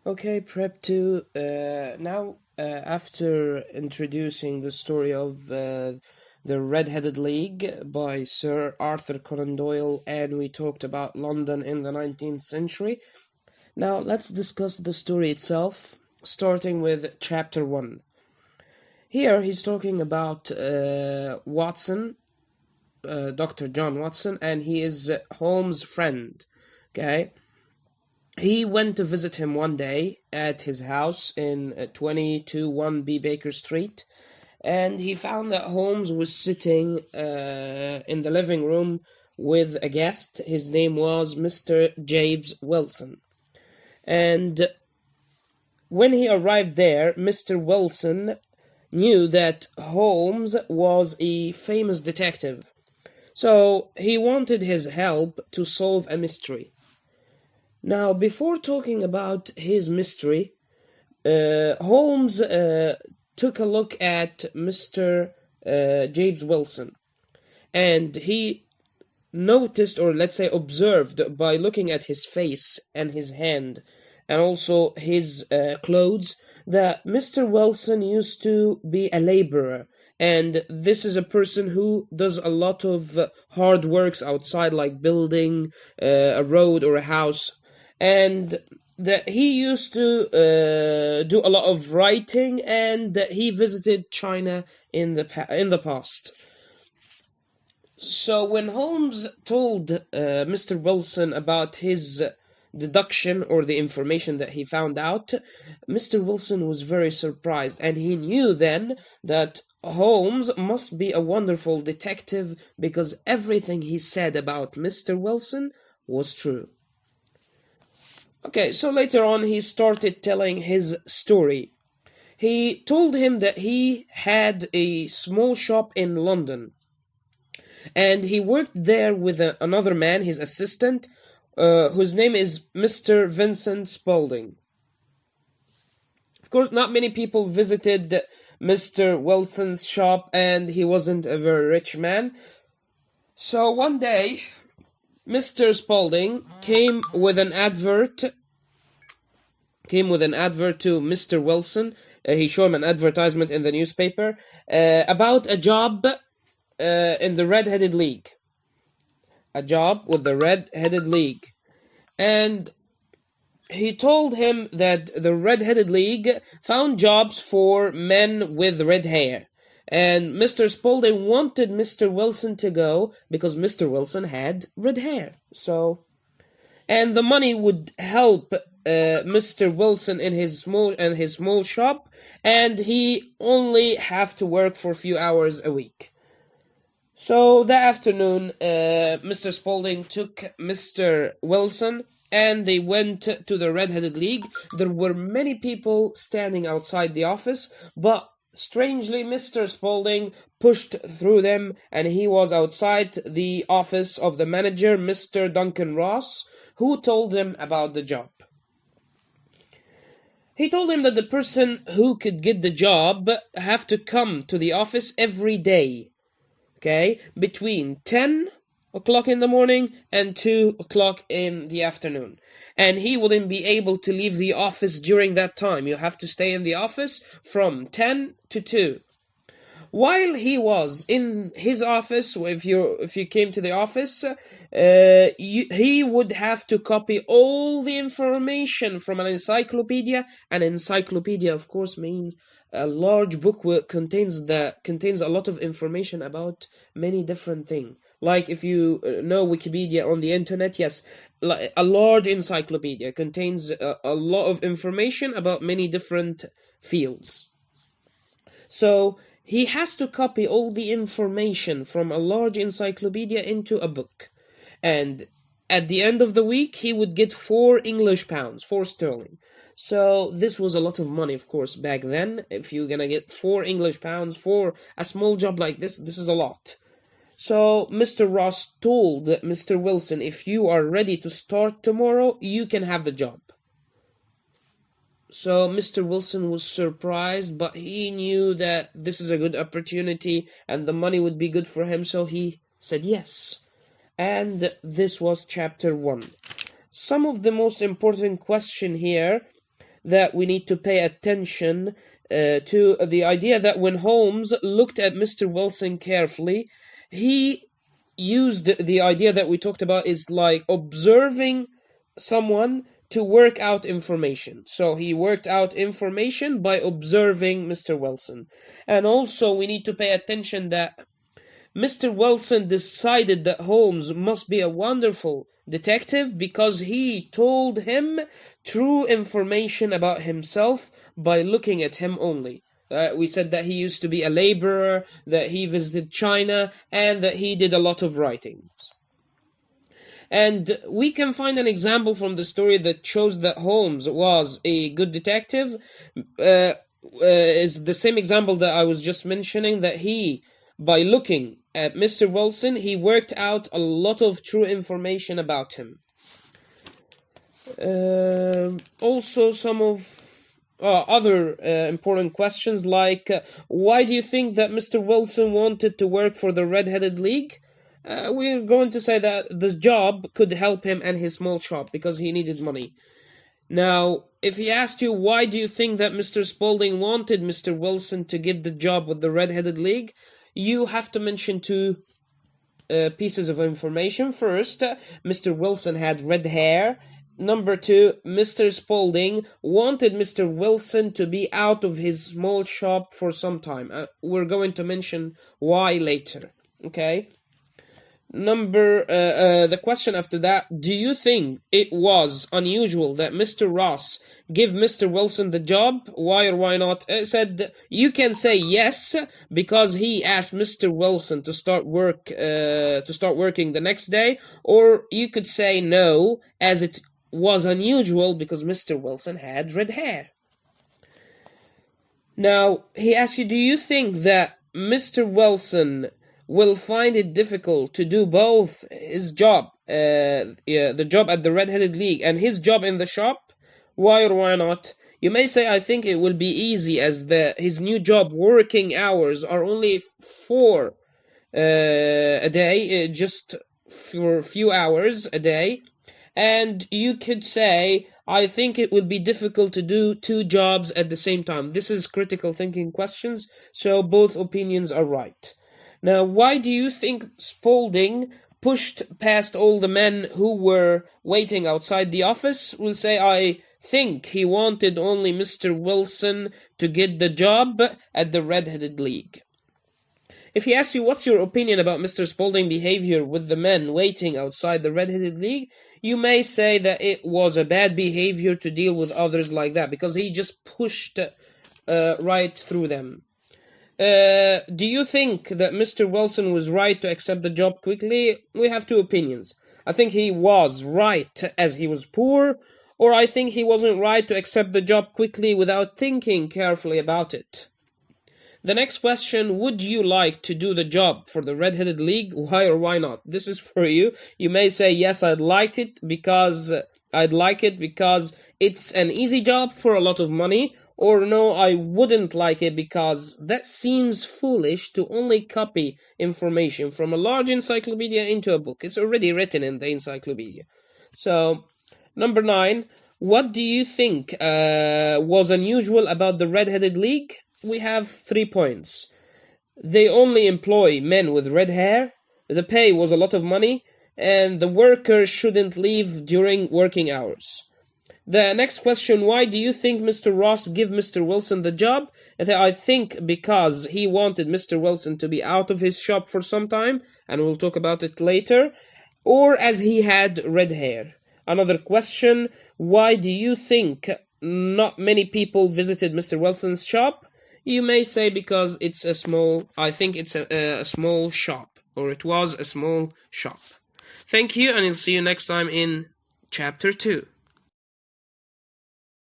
Okay, Prep 2. Now, after introducing the story of the Red-Headed League by Sir Arthur Conan Doyle, and we talked about London in the 19th century, now let's discuss the story itself, starting with Chapter 1. Here he's talking about Watson, Dr. John Watson, and he is Holmes' friend. Okay? He went to visit him one day at his house in 221B Baker Street, and he found that Holmes was sitting in the living room with a guest. His name was Mr. James Wilson. And when he arrived there, Mr. Wilson knew that Holmes was a famous detective. So he wanted his help to solve a mystery. Now, before talking about his mystery, Holmes took a look at Mr. James Wilson, and he noticed, or let's say observed, by looking at his face and his hand, and also his clothes, that Mr. Wilson used to be a laborer. And this is a person who does a lot of hard works outside, like building a road or a house. And that he used to do a lot of writing, and that he visited China in the past. So when Holmes told Mr. Wilson about his deduction or the information that he found out, Mr. Wilson was very surprised, and he knew then that Holmes must be a wonderful detective because everything he said about Mr. Wilson was true. Okay, so later on he started telling his story. He told him that he had a small shop in London, and he worked there with another man, his assistant, whose name is Mr. Vincent Spaulding. Of course, not many people visited Mr. Wilson's shop, and he wasn't a very rich man. So one day, Mr. Spaulding came with an advert to Mr. Wilson. He showed him an advertisement in the newspaper about a job in the Red-Headed League. A job with the Red-Headed League. And he told him that the Red-Headed League found jobs for men with red hair. And Mr. Spaulding wanted Mr. Wilson to go because Mr. Wilson had red hair. And the money would help Mr. Wilson in his small shop, and he only have to work for a few hours a week. So that afternoon, Mr. Spaulding took Mr. Wilson, and they went to the Red-Headed League. There were many people standing outside the office, but strangely, Mr. Spaulding pushed through them, and he was outside the office of the manager, Mr. Duncan Ross, who told them about the job. He told him that the person who could get the job have to come to the office every day, okay, between 10 o'clock in the morning and 2 o'clock in the afternoon. And he wouldn't be able to leave the office during that time. You have to stay in the office from 10 to 2. While he was in his office, if you came to the office, he would have to copy all the information from an encyclopedia. An encyclopedia, of course, means a large book contains a lot of information about many different things. Like if you know Wikipedia on the internet, yes, a large encyclopedia contains a lot of information about many different fields. So he has to copy all the information from a large encyclopedia into a book. And at the end of the week, he would get 4 English pounds, 4 sterling. So this was a lot of money, of course, back then. If you're gonna get 4 English pounds for a small job like this is a lot. So Mr. Ross told Mr. Wilson, if you are ready to start tomorrow, you can have the job. So Mr. Wilson was surprised, but he knew that this is a good opportunity and the money would be good for him, so he said yes. And this was chapter 1. Some of the most important question here that we need to pay attention to the idea that when Holmes looked at Mr. Wilson carefully, he used the idea that we talked about is like observing someone to work out information. So he worked out information by observing Mr. Wilson. And also we need to pay attention that Mr. Wilson decided that Holmes must be a wonderful detective because he told him true information about himself by looking at him only. We said that he used to be a laborer, that he visited China, and that he did a lot of writings. And we can find an example from the story that shows that Holmes was a good detective. Is the same example that I was just mentioning, that he, by looking at Mr. Wilson, he worked out a lot of true information about him. Also, some of other important questions like why do you think that Mr. Wilson wanted to work for the Red-Headed League? We're going to say that this job could help him and his small shop because he needed money. Now, if he asked you why do you think that Mr. Spaulding wanted Mr. Wilson to get the job with the Red-Headed League, you have to mention two pieces of information. First, Mr. Wilson had red hair. Number two, Mr. Spaulding wanted Mr. Wilson to be out of his small shop for some time. We're going to mention why later. Okay? The question after that, do you think it was unusual that Mr. Ross give Mr. Wilson the job? Why or why not? It said you can say yes because he asked Mr. Wilson to start working the next day, or you could say no, as it was unusual because Mr. Wilson had red hair. Now, he asked you, do you think that Mr. Wilson will find it difficult to do both his job, the job at the Red-Headed League, and his job in the shop? Why or why not? You may say, I think it will be easy as his new job working hours are only 4 a day, just for a few hours a day. And you could say, I think it will be difficult to do 2 jobs at the same time. This is critical thinking questions, so both opinions are right. Now, why do you think Spaulding pushed past all the men who were waiting outside the office? We'll say, I think he wanted only Mr. Wilson to get the job at the Red-Headed League. If he asks you what's your opinion about Mr. Spaulding's behavior with the men waiting outside the Red-Headed League, you may say that it was a bad behavior to deal with others like that, because he just pushed right through them. Do you think that Mr. Wilson was right to accept the job quickly? We have 2 opinions. I think he was right as he was poor, or I think he wasn't right to accept the job quickly without thinking carefully about it. The next question, would you like to do the job for the Red-Headed League? Why or why not? This is for you. You may say, yes, I'd like it because it's an easy job for a lot of money, or no, I wouldn't like it because that seems foolish to only copy information from a large encyclopedia into a book. It's already written in the encyclopedia. So, number 9, what do you think was unusual about the Red-Headed League? We have 3 points. They only employ men with red hair, the pay was a lot of money, and the workers shouldn't leave during working hours. The next question, why do you think Mr. Ross gave Mr. Wilson the job? I think because he wanted Mr. Wilson to be out of his shop for some time, and we'll talk about it later, or as he had red hair. Another question, why do you think not many people visited Mr. Wilson's shop? You may say because it's a small shop, or it was a small shop. Thank you, and I'll see you next time in Chapter 2.